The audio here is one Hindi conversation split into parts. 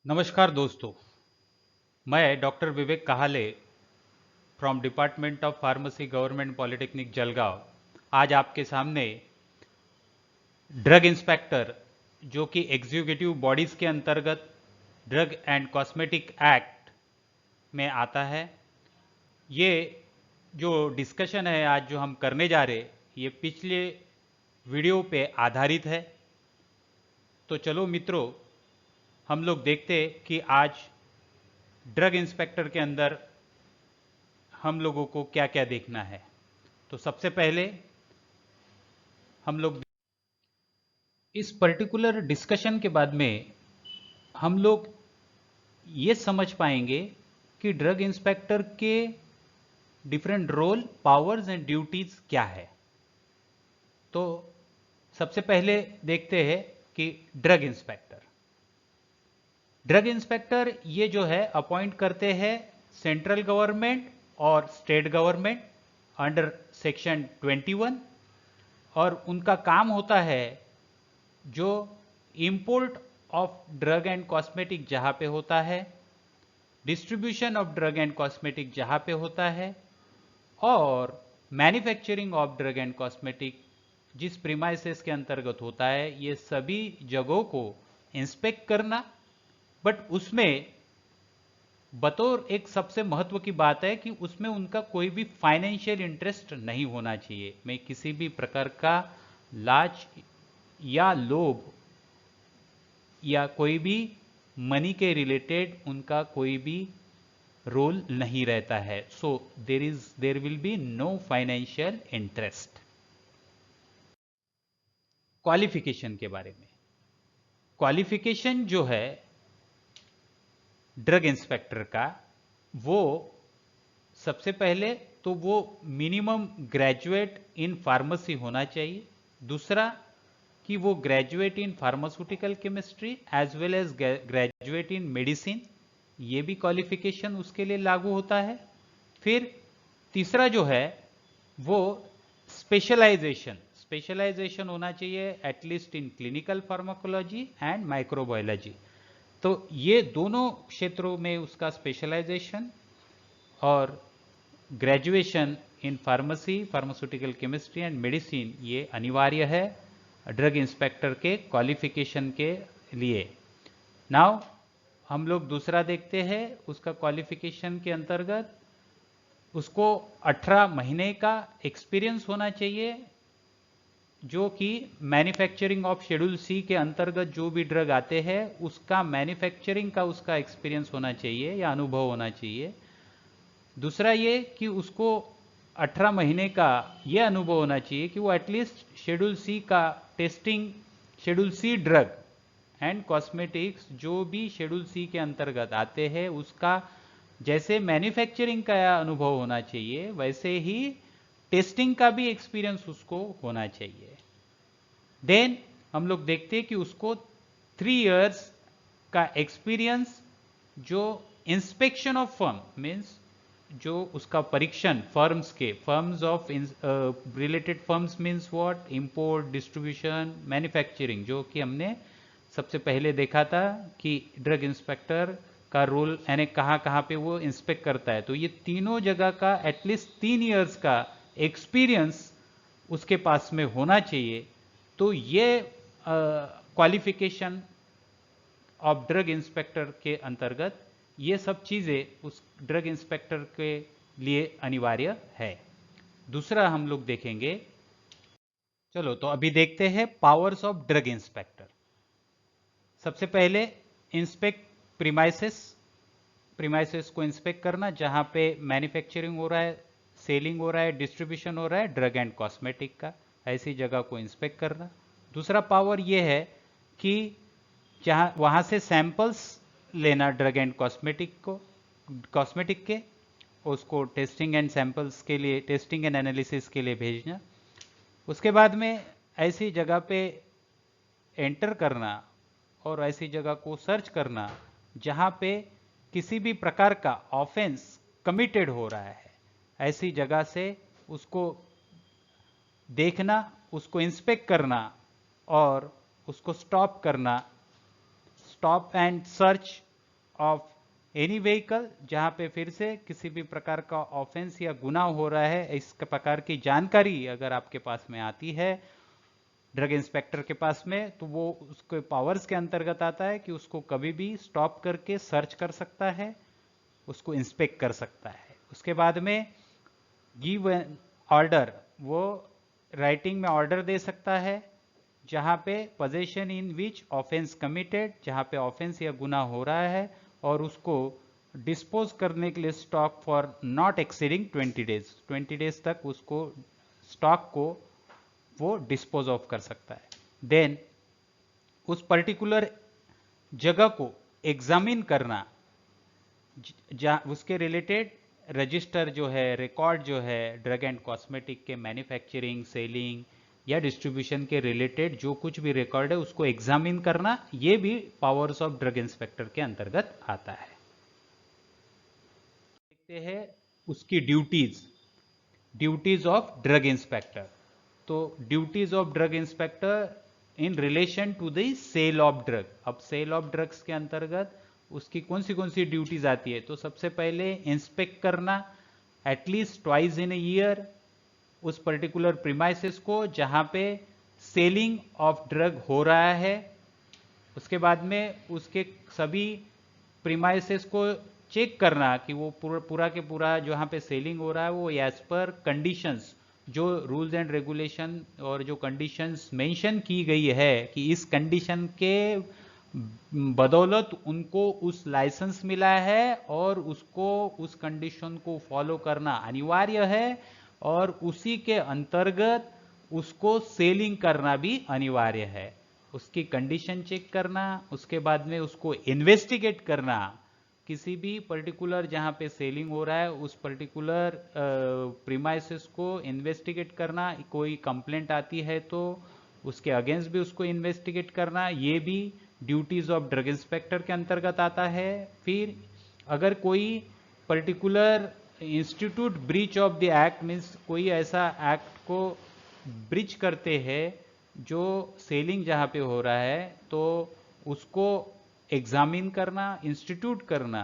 नमस्कार दोस्तों, मैं doctor Vivek Kahale from department of pharmacy government polytechnic Jalgaon आज आपके सामने ड्रग इंस्पेक्टर जो कि एग्जीक्यूटिव बॉडीज के अंतर्गत ड्रग एंड कॉस्मेटिक एक्ट में आता है। ये जो डिस्कशन है आज जो हम करने जा रहे ये पिछले वीडियो पे आधारित है। तो चलो मित्रों, हम लोग देखते कि आज ड्रग इंस्पेक्टर के अंदर हम लोगों को क्या क्या देखना है। तो सबसे पहले हम लोग इस पर्टिकुलर डिस्कशन के बाद में हम लोग ये समझ पाएंगे कि ड्रग इंस्पेक्टर के different role, powers and duties क्या है। तो सबसे पहले देखते हैं कि ड्रग इंस्पेक्टर ये जो है अपॉइंट करते हैं सेंट्रल गवर्नमेंट और स्टेट गवर्नमेंट अंडर सेक्शन 21, और उनका काम होता है जो import of drug and cosmetic जहां पे होता है, distribution of drug and cosmetic जहां पे होता है, और manufacturing of drug and cosmetic जिस प्रीमाइसेस के अंतर्गत होता है, ये सभी जगहों को इंस्पेक्ट करना। बट उसमें बतौर एक सबसे महत्व की बात है कि उसमें उनका कोई भी फाइनेंशियल इंटरेस्ट नहीं होना चाहिए। मैं किसी भी प्रकार का लालच या लोभ या कोई भी मनी के रिलेटेड उनका कोई भी रोल नहीं रहता है। So there will be no financial interest. Qualification के बारे में, क्वालिफिकेशन जो है ड्रग इंस्पेक्टर का, वो सबसे पहले तो वो मिनिमम ग्रेजुएट इन फार्मेसी होना चाहिए। दूसरा कि वो graduate in pharmaceutical chemistry as well as graduate in medicine, ये भी क्वालिफिकेशन उसके लिए लागू होता है। फिर तीसरा जो है वो स्पेशलाइजेशन होना चाहिए at least in clinical pharmacology and microbiology. तो ये दोनों क्षेत्रों में उसका स्पेशलाइजेशन और graduation in pharmacy, pharmaceutical chemistry and medicine ये अनिवार्य है ड्रग इंस्पेक्टर के क्वालिफिकेशन के लिए। नाउ हम लोग दूसरा देखते हैं, उसका क्वालिफिकेशन के अंतर्गत उसको 18 महीने का एक्सपीरियंस होना चाहिए, जो कि मैन्युफैक्चरिंग ऑफ शेड्यूल सी के अंतर्गत जो भी ड्रग आते हैं उसका मैन्युफैक्चरिंग का उसका एक्सपीरियंस होना चाहिए या अनुभव होना चाहिए। दूसरा ये कि उसको 18 महीने का ये अनुभव होना चाहिए कि वो एटलीस्ट शेड्यूल सी का testing, schedule C drug and cosmetics जो भी शेड्यूल सी के अंतर्गत आते हैं उसका जैसे मैन्युफैक्चरिंग का अनुभव होना चाहिए, वैसे ही टेस्टिंग का भी एक्सपीरियंस उसको होना चाहिए। देन हम लोग देखते हैं कि उसको 3 इयर्स का एक्सपीरियंस जो इंस्पेक्शन ऑफ फर्म मीन्स जो उसका परीक्षण firms of related firms means what, import, distribution, manufacturing, जो कि हमने सबसे पहले देखा था कि ड्रग इंस्पेक्टर का रोल यानी कहाँ कहाँ पे वो इंस्पेक्ट करता है। तो ये तीनों जगह का एटलीस्ट 3 इयर्स का एक्सपीरियंस उसके पास में होना चाहिए। तो ये क्वालिफिकेशन ऑफ ड्रग इंस्पेक्टर के अंतर्गत ये सब चीज़ें उस ड्रग इंस्पेक्टर के लिए अनिवार्य है। दूसरा हम लोग देखेंगे, चलो तो अभी देखते हैं पावर्स ऑफ ड्रग इंस्पेक्टर। सबसे पहले इंस्पेक्ट प्रीमाइसेस को इंस्पेक्ट करना जहां पे मैन्युफैक्चरिंग हो रहा है, सेलिंग हो रहा है, डिस्ट्रीब्यूशन हो रहा है ड्रग एंड कॉस्मेटिक का, ऐसी जगह को इंस्पेक्ट करना। दूसरा पावर यह है कि जहां वहां से सैंपल्स लेना ड्रग एंड कॉस्मेटिक के, उसको टेस्टिंग एंड सैंपल्स के लिए, टेस्टिंग एंड एनालिसिस के लिए भेजना। उसके बाद में ऐसी जगह पे एंटर करना और ऐसी जगह को सर्च करना जहां पे किसी भी प्रकार का ऑफेंस कमिटेड हो रहा है, ऐसी जगह से उसको देखना, उसको इंस्पेक्ट करना और उसको स्टॉप करना, stop and search of any vehicle, जहां पे फिर से किसी भी प्रकार का ऑफेंस या गुनाह हो रहा है, इस प्रकार की जानकारी अगर आपके पास में आती है ड्रग इंस्पेक्टर के पास में, तो वो उसके पावर्स के अंतर्गत आता है कि उसको कभी भी स्टॉप करके सर्च कर सकता है, उसको इंस्पेक्ट कर सकता है। उसके बाद में गिव ऑर्डर, वो राइटिंग में ऑर्डर दे सकता है, जहां पे पोजेशन इन विच ऑफेंस कमिटेड, जहां पे ऑफेंस या गुनाह हो रहा है, और उसको डिस्पोज करने के लिए stock for not exceeding 20 days, 20 days तक उसको स्टॉक को वो डिस्पोज ऑफ कर सकता है। देन उस पर्टिकुलर जगह को एग्जामिन करना, उसके रिलेटेड रजिस्टर जो है, रिकॉर्ड जो है ड्रग एंड कॉस्मेटिक के मैन्युफैक्चरिंग, सेलिंग या डिस्ट्रीब्यूशन के रिलेटेड जो कुछ भी रिकॉर्ड है उसको एग्जामिन करना, ये भी पावर्स ऑफ ड्रग इंस्पेक्टर के अंतर्गत आता है। देखते हैं उसकी ड्यूटीज ऑफ ड्रग इंस्पेक्टर। तो duties of drug inspector in relation to the sale of drug. अब सेल ऑफ ड्रग्स के अंतर्गत उसकी कौन सी ड्यूटीज आती है? तो सबसे पहले इंस्पेक्ट करना at least twice in a year उस पर्टिकुलर प्रीमाइसेस को जहां पे सेलिंग ऑफ ड्रग हो रहा है। उसके बाद में उसके सभी प्रीमाइसेस को चेक करना कि वो पूरा के पूरा जहाँ पे सेलिंग हो रहा है वो एज पर कंडीशंस, जो रूल्स एंड रेगुलेशन और जो कंडीशंस मेंशन की गई है कि इस कंडीशन के बदौलत उनको उस लाइसेंस मिला है और उसको उस कंडीशन को फॉलो करना अनिवार्य है, और उसी के अंतर्गत उसको सेलिंग करना भी अनिवार्य है। उसकी कंडीशन चेक करना, उसके बाद में उसको इन्वेस्टिगेट करना, किसी भी पर्टिकुलर जहां पे सेलिंग हो रहा है उस पर्टिकुलर प्रीमाइसेस को इन्वेस्टिगेट करना, कोई कंप्लेंट आती है तो उसके अगेंस्ट भी उसको इन्वेस्टिगेट करना, ये भी ड्यूटीज ऑफ ड्रग इंस्पेक्टर के अंतर्गत आता है। फिर अगर कोई particular institute breach of the act, means कोई ऐसा एक्ट को ब्रीच करते हैं जो सेलिंग जहां पे हो रहा है, तो उसको एग्जामिन करना, इंस्टीट्यूट करना।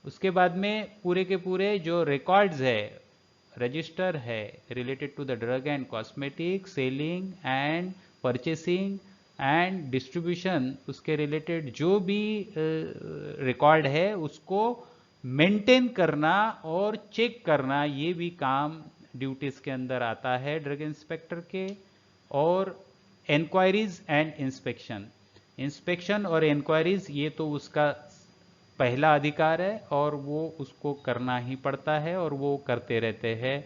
उसके बाद में पूरे के पूरे जो रिकॉर्ड्स है, रजिस्टर है related to the drug and cosmetic selling and purchasing and distribution, उसके रिलेटेड जो भी रिकॉर्ड है उसको मेंटेन करना और चेक करना, ये भी काम ड्यूटीज के अंदर आता है ड्रग इंस्पेक्टर के। और इंक्वायरीज एंड इंस्पेक्शन और इंक्वायरीज, ये तो उसका पहला अधिकार है और वो उसको करना ही पड़ता है और वो करते रहते हैं।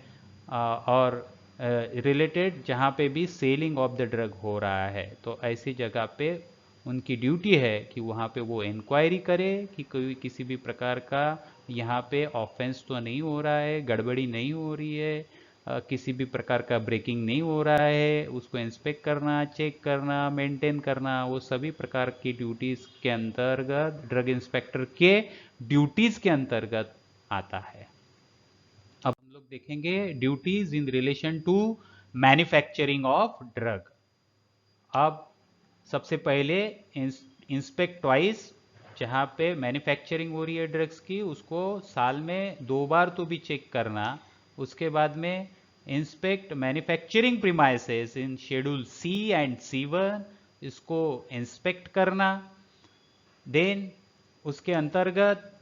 और रिलेटेड जहाँ पे भी सेलिंग ऑफ द ड्रग हो रहा है तो ऐसी जगह पे उनकी ड्यूटी है कि वहाँ पे वो इंक्वायरी करे कि कोई किसी भी प्रकार का यहाँ पे ऑफेंस तो नहीं हो रहा है, गड़बड़ी नहीं हो रही है, किसी भी प्रकार का ब्रेकिंग नहीं हो रहा है, उसको इंस्पेक्ट करना, चेक करना, मेंटेन करना, वो सभी प्रकार की ड्यूटीज के अंतर्गत ड्रग इंस्पेक्टर के ड्यूटीज के अंतर्गत आता है। अब हम लोग देखेंगे duties in relation to manufacturing of drug. अब सबसे पहले इंस्पेक्ट ट्वाइस, जहाँ पे मैन्युफैक्चरिंग हो रही है ड्रग्स की उसको साल में 2 बार तो भी चेक करना। उसके बाद में inspect manufacturing premises in schedule C and C1, इसको इंस्पेक्ट करना। देन उसके अंतर्गत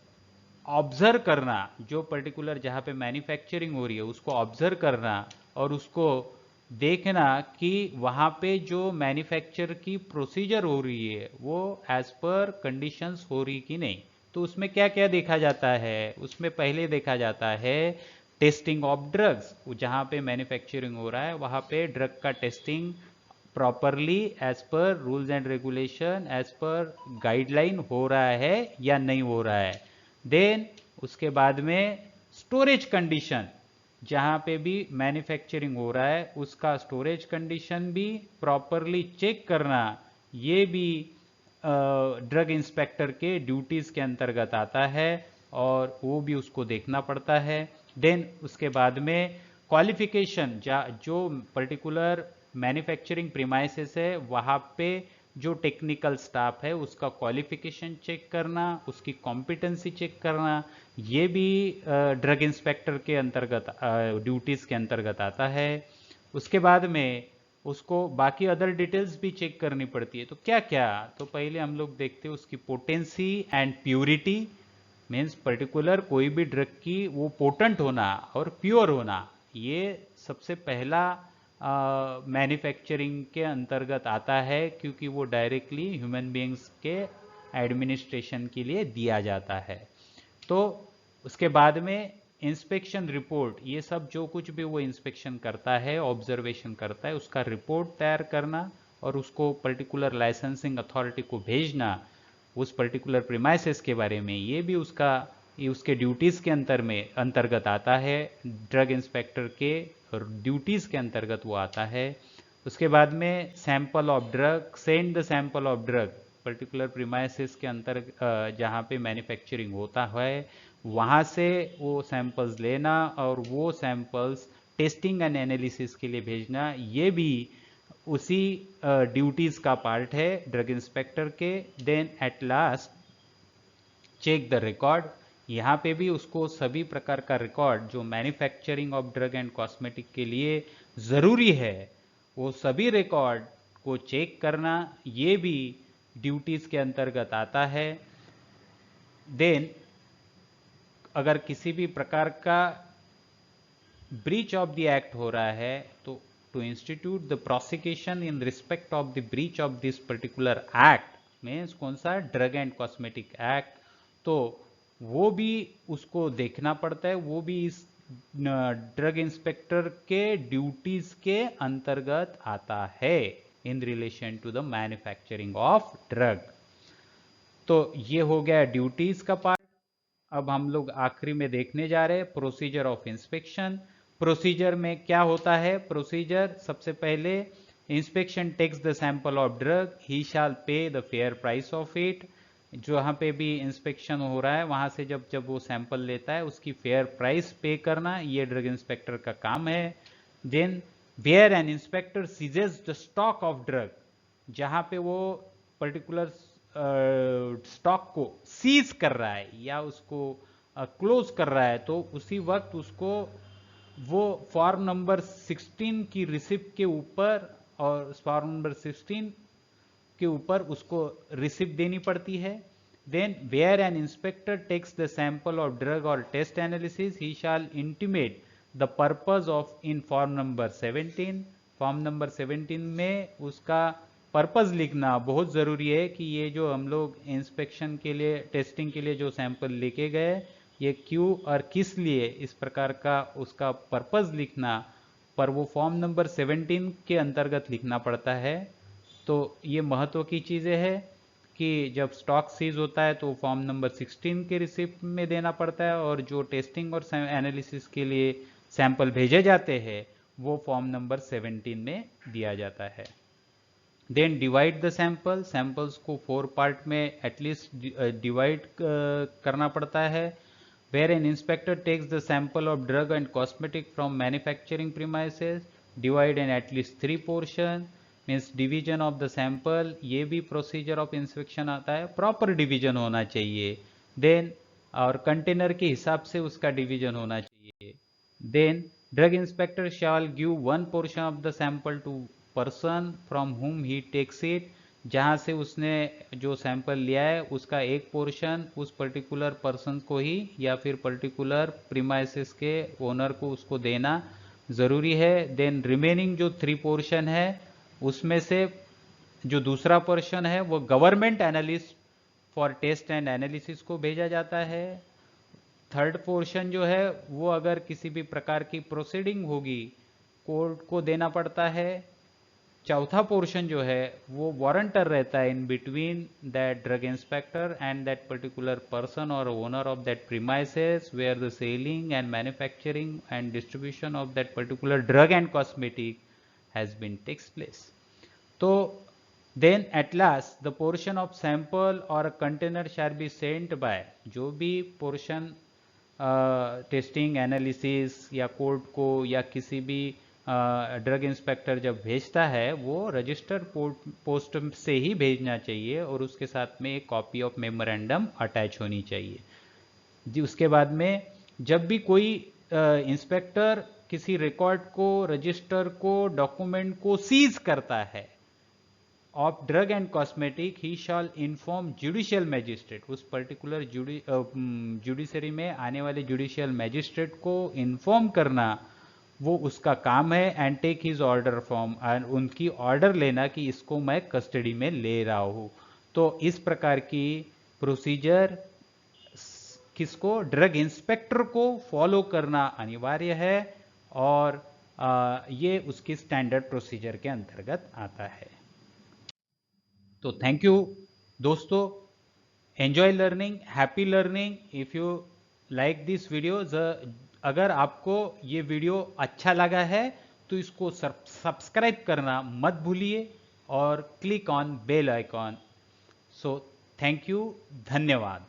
ऑब्जर्व करना, जो पर्टिकुलर जहाँ पे मैन्युफैक्चरिंग हो रही है उसको ऑब्जर्व करना और उसको देखना कि वहाँ पे जो मैन्युफैक्चर की प्रोसीजर हो रही है वो एज पर कंडीशंस हो रही कि नहीं। तो उसमें क्या क्या देखा जाता है? उसमें पहले देखा जाता है टेस्टिंग ऑफ ड्रग्स, जहाँ पे मैन्युफैक्चरिंग हो रहा है वहाँ पे ड्रग का testing properly as per rules and regulation, as per guideline हो रहा है या नहीं हो रहा है। देन उसके बाद में स्टोरेज कंडीशन, जहाँ पे भी मैन्युफैक्चरिंग हो रहा है उसका स्टोरेज कंडीशन भी प्रॉपरली चेक करना, ये भी ड्रग इंस्पेक्टर के ड्यूटीज के अंतर्गत आता है और वो भी उसको देखना पड़ता है। देन उसके बाद में क्वालिफिकेशन, जो पर्टिकुलर मैन्युफैक्चरिंग प्रीमाइसेस है वहाँ पे जो टेक्निकल स्टाफ है उसका क्वालिफिकेशन चेक करना, उसकी कॉम्पिटेंसी चेक करना, ये भी ड्रग इंस्पेक्टर के अंतर्गत ड्यूटीज़ के अंतर्गत आता है। उसके बाद में उसको बाकी अदर डिटेल्स भी चेक करनी पड़ती है। तो क्या क्या, तो पहले हम लोग देखते हैं उसकी potency and purity, means particular कोई भी ड्रग की वो पोटेंट होना और प्योर होना, ये सबसे पहला मैन्युफैक्चरिंग के अंतर्गत आता है, क्योंकि वो डायरेक्टली ह्यूमन बीइंग्स के एडमिनिस्ट्रेशन के लिए दिया जाता है। तो उसके बाद में इंस्पेक्शन रिपोर्ट, ये सब जो कुछ भी वो इंस्पेक्शन करता है, ऑब्जर्वेशन करता है, उसका रिपोर्ट तैयार करना और उसको पर्टिकुलर लाइसेंसिंग अथॉरिटी को भेजना उस पर्टिकुलर प्रीमाइसेस के बारे में, ये भी ये उसके ड्यूटीज़ के अंतर्गत आता है, ड्रग इंस्पेक्टर के ड्यूटीज़ के अंतर्गत वो आता है। उसके बाद में sample of drug, send the sample of drug, particular premises के जहाँ पे मैन्युफैक्चरिंग होता है वहाँ से वो सैंपल्स लेना और वो सैंपल्स टेस्टिंग एंड एनालिसिस के लिए भेजना, ये भी उसी ड्यूटीज़ का पार्ट है ड्रग इंस्पेक्टर के। Then at last check the record, यहाँ पे भी उसको सभी प्रकार का रिकॉर्ड जो manufacturing of drug and cosmetic के लिए ज़रूरी है, वो सभी रिकॉर्ड को चेक करना, ये भी ड्यूटीज़ के अंतर्गत आता है। देन अगर किसी भी प्रकार का ब्रीच ऑफ द एक्ट हो रहा है तो to institute the prosecution in respect of the breach of this particular act, means कौन सा, ड्रग एंड कॉस्मेटिक एक्ट, तो वो भी उसको देखना पड़ता है, वो भी इस ड्रग इंस्पेक्टर के ड्यूटीज के अंतर्गत आता है in relation to the manufacturing of drug. तो ये हो गया ड्यूटीज का पार्ट। अब हम लोग आखिरी में देखने जा रहे हैं प्रोसीजर ऑफ इंस्पेक्शन। प्रोसीजर में क्या होता है, प्रोसीजर सबसे पहले inspection takes the sample of drug, he shall pay the fair price of it, जहाँ पे भी इंस्पेक्शन हो रहा है वहाँ से जब जब वो सैंपल लेता है उसकी फेयर प्राइस पे करना, ये ड्रग इंस्पेक्टर का काम है। Then where an inspector seizes the stock of drug, जहाँ पे वो पर्टिकुलर स्टॉक को सीज कर रहा है या उसको क्लोज कर रहा है, तो उसी वक्त उसको वो फॉर्म नंबर 16 की रिसिप्ट के ऊपर और फॉर्म नंबर 16 के ऊपर उसको रिसिप्ट देनी पड़ती है। Then where an inspector takes the sample of drug और test analysis, he shall intimate the purpose of in form number 17, form number 17 में उसका पर्पज लिखना बहुत ज़रूरी है कि ये जो हम लोग इंस्पेक्शन के लिए, टेस्टिंग के लिए जो सैंपल लेके गए, ये क्यों और किस लिए, इस प्रकार का उसका पर्पज लिखना, पर वो फॉर्म नंबर 17 के अंतर्गत लिखना पड़ता है। तो ये महत्व की चीज़ें हैं कि जब स्टॉक सीज होता है तो फॉर्म नंबर 16 के रिसिप्ट में देना पड़ता है, और जो टेस्टिंग और एनालिसिस के लिए सैंपल भेजे जाते हैं वो फॉर्म नंबर 17 में दिया जाता है। Then divide the sample, samples को 4 पार्ट में एटलीस्ट डिवाइड करना पड़ता है। Where an inspector takes the sample of drug and cosmetic from manufacturing premises, divide in at least 3 portion, means division of the sample, ये भी प्रोसीजर ऑफ इंस्पेक्शन आता है, प्रॉपर डिवीजन होना चाहिए। देन और कंटेनर के हिसाब से उसका डिवीजन होना चाहिए। Then drug inspector shall give 1 portion of the sample to person from whom he takes it, जहाँ से उसने जो सैंपल लिया है उसका एक पोर्शन उस पर्टिकुलर पर्सन को ही या फिर पर्टिकुलर प्रीमाइसेस के ओनर को उसको देना ज़रूरी है। देन रिमेनिंग जो 3 पोर्शन है उसमें से जो दूसरा पोर्शन है वो government analyst for test and analysis को भेजा जाता है। थर्ड पोर्शन जो है वो अगर किसी भी प्रकार की प्रोसीडिंग होगी कोर्ट को देना पड़ता है। चौथा पोर्शन जो है वो वारंटर रहता है in between that drug inspector and that particular person और owner of that premises where the selling and manufacturing and distribution of that particular drug and cosmetic has been takes place. तो then at last the portion of sample और container shall be sent by, जो भी पोर्शन टेस्टिंग एनालिसिस या कोर्ट को या किसी भी ड्रग इंस्पेक्टर जब भेजता है वो रजिस्टर पोस्ट से ही भेजना चाहिए और उसके साथ में एक कॉपी ऑफ मेमोरेंडम अटैच होनी चाहिए जी। उसके बाद में जब भी कोई इंस्पेक्टर किसी रिकॉर्ड को, रजिस्टर को, डॉक्यूमेंट को सीज करता है of drug and cosmetic, he shawl inform judicial magistrate, उस पर्टिकुलर जुडिशरी में आने वाले जुडिशियल मैजिस्ट्रेट को इन्फॉर्म करना वो उसका काम है। And take his order from, and उनकी ऑर्डर लेना कि इसको मैं कस्टडी में ले रहा हूँ। तो इस प्रकार की प्रोसीजर किसको, ड्रग इंस्पेक्टर को फॉलो करना अनिवार्य है और ये उसकी स्टैंडर्ड प्रोसीजर के अंतर्गत आता है। तो थैंक यू दोस्तों, enjoy learning, happy learning. If you like this video, अगर आपको ये वीडियो अच्छा लगा है तो इसको सब्सक्राइब करना मत भूलिए और click on bell icon. So thank you, धन्यवाद।